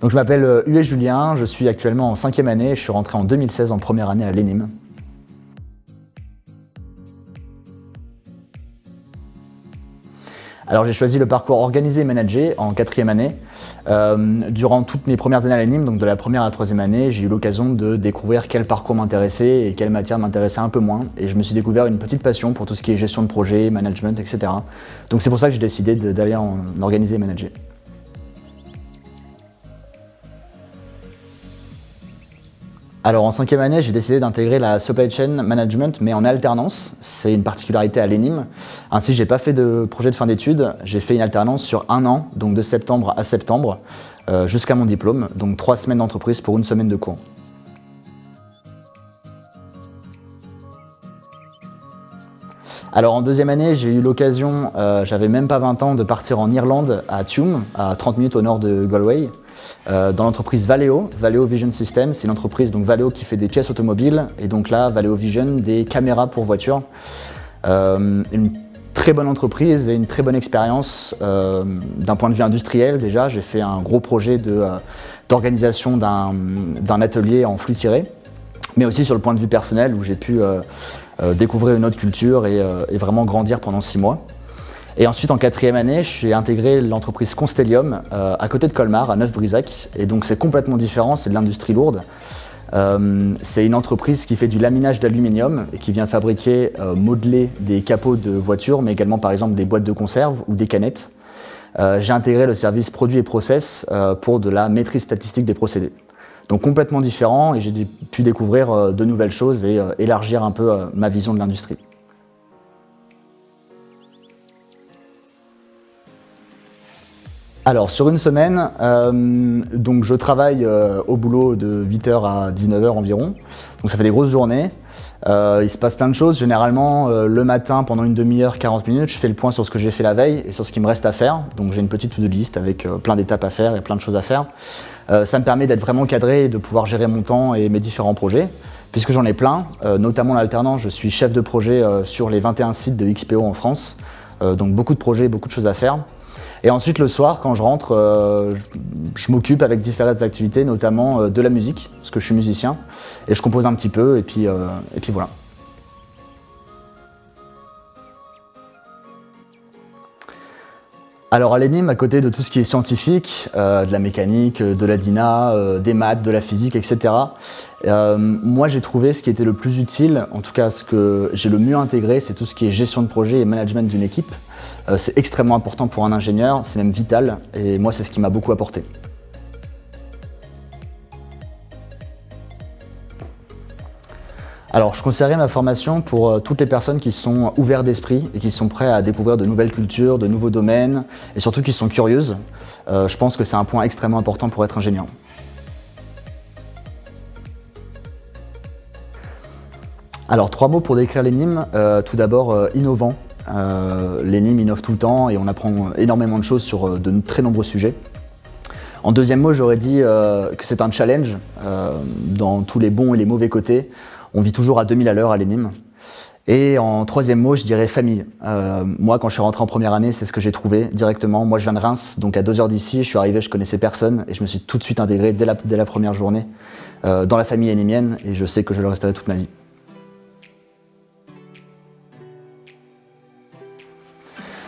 Donc je m'appelle Huet Julien, je suis actuellement en 5e année, je suis rentré en 2016 en première année à l'ENIM. Alors j'ai choisi le parcours organisé et managé en 4e année. Durant toutes mes premières années à l'ENIM, donc de la première à la 3e année, j'ai eu l'occasion de découvrir quel parcours m'intéressait et quelle matière m'intéressait un peu moins. Et je me suis découvert une petite passion pour tout ce qui est gestion de projet, management, etc. Donc c'est pour ça que j'ai décidé d'aller en organisé et managé. Alors en 5e année, j'ai décidé d'intégrer la supply chain management, mais en alternance. C'est une particularité à l'ENIM. Ainsi, j'ai pas fait de projet de fin d'études. J'ai fait une alternance sur 1 an, donc de septembre à septembre, jusqu'à mon diplôme. Donc 3 semaines d'entreprise pour 1 semaine de cours. Alors en 2e année, j'ai eu l'occasion, j'avais même pas 20 ans, de partir en Irlande, à Tuam, à 30 minutes au nord de Galway. Dans l'entreprise Valeo Vision Systems, c'est une entreprise, donc Valeo, qui fait des pièces automobiles, et donc là, Valeo Vision, des caméras pour voitures. Une très bonne entreprise et une très bonne expérience d'un point de vue industriel. Déjà, j'ai fait un gros projet d'organisation d'un atelier en flux tiré, mais aussi sur le point de vue personnel, où j'ai pu découvrir une autre culture et vraiment grandir pendant 6 mois. Et ensuite, en 4e année, j'ai intégré l'entreprise Constellium à côté de Colmar, à Neuf-Brisach. Et donc c'est complètement différent, c'est de l'industrie lourde. C'est une entreprise qui fait du laminage d'aluminium et qui vient fabriquer, modeler des capots de voitures, mais également par exemple des boîtes de conserve ou des canettes. J'ai intégré le service produits et process pour de la maîtrise statistique des procédés. Donc complètement différent, et j'ai pu découvrir de nouvelles choses et élargir un peu ma vision de l'industrie. Alors sur une semaine, donc je travaille au boulot de 8h à 19h environ, donc ça fait des grosses journées. Il se passe plein de choses. Généralement, le matin, pendant une demi-heure, 40 minutes, je fais le point sur ce que j'ai fait la veille et sur ce qui me reste à faire. Donc j'ai une petite to-do list avec plein d'étapes à faire et plein de choses à faire. Ça me permet d'être vraiment cadré et de pouvoir gérer mon temps et mes différents projets, puisque j'en ai plein, notamment l'alternance. Je suis chef de projet sur les 21 sites de XPO en France, donc beaucoup de projets, beaucoup de choses à faire. Et ensuite, le soir, quand je rentre, je m'occupe avec différentes activités, notamment de la musique, parce que je suis musicien, et je compose un petit peu, et puis voilà. Alors à l'ENIM, à côté de tout ce qui est scientifique, de la mécanique, de la DINA, des maths, de la physique, etc., moi j'ai trouvé ce qui était le plus utile, en tout cas ce que j'ai le mieux intégré, c'est tout ce qui est gestion de projet et management d'une équipe. C'est extrêmement important pour un ingénieur, c'est même vital, et moi c'est ce qui m'a beaucoup apporté. Alors je conseillerais ma formation pour toutes les personnes qui sont ouvertes d'esprit et qui sont prêts à découvrir de nouvelles cultures, de nouveaux domaines, et surtout qui sont curieuses. Je pense que c'est un point extrêmement important pour être ingénieur. Alors 3 mots pour décrire l'ENIM. Tout d'abord, innovant. L'ENIM innove tout le temps et on apprend énormément de choses sur de très nombreux sujets. En 2e mot, j'aurais dit que c'est un challenge dans tous les bons et les mauvais côtés. On vit toujours à 2000 à l'heure à l'ENIM. Et en 3e mot, je dirais famille. Moi, quand je suis rentré en première année, c'est ce que j'ai trouvé directement. Moi, je viens de Reims, donc à 2 heures d'ici, je suis arrivé, je connaissais personne et je me suis tout de suite intégré dès la première journée dans la famille énimienne, et je sais que je le resterai toute ma vie.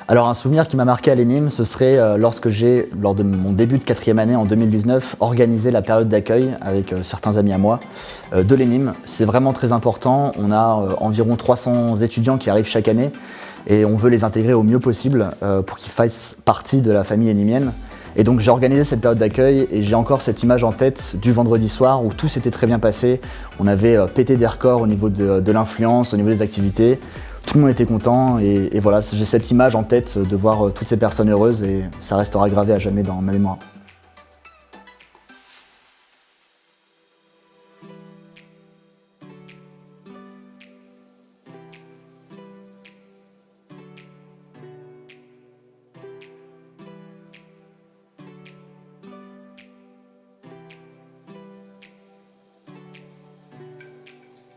Alors un souvenir qui m'a marqué à l'ENIM, ce serait lorsque j'ai, lors de mon début de 4e année en 2019, organisé la période d'accueil avec certains amis à moi de l'ENIM. C'est vraiment très important, on a environ 300 étudiants qui arrivent chaque année et on veut les intégrer au mieux possible pour qu'ils fassent partie de la famille énimienne. Et donc j'ai organisé cette période d'accueil et j'ai encore cette image en tête du vendredi soir où tout s'était très bien passé. On avait pété des records au niveau de l'influence, au niveau des activités. Tout le monde était content et voilà, j'ai cette image en tête de voir toutes ces personnes heureuses et ça restera gravé à jamais dans ma mémoire.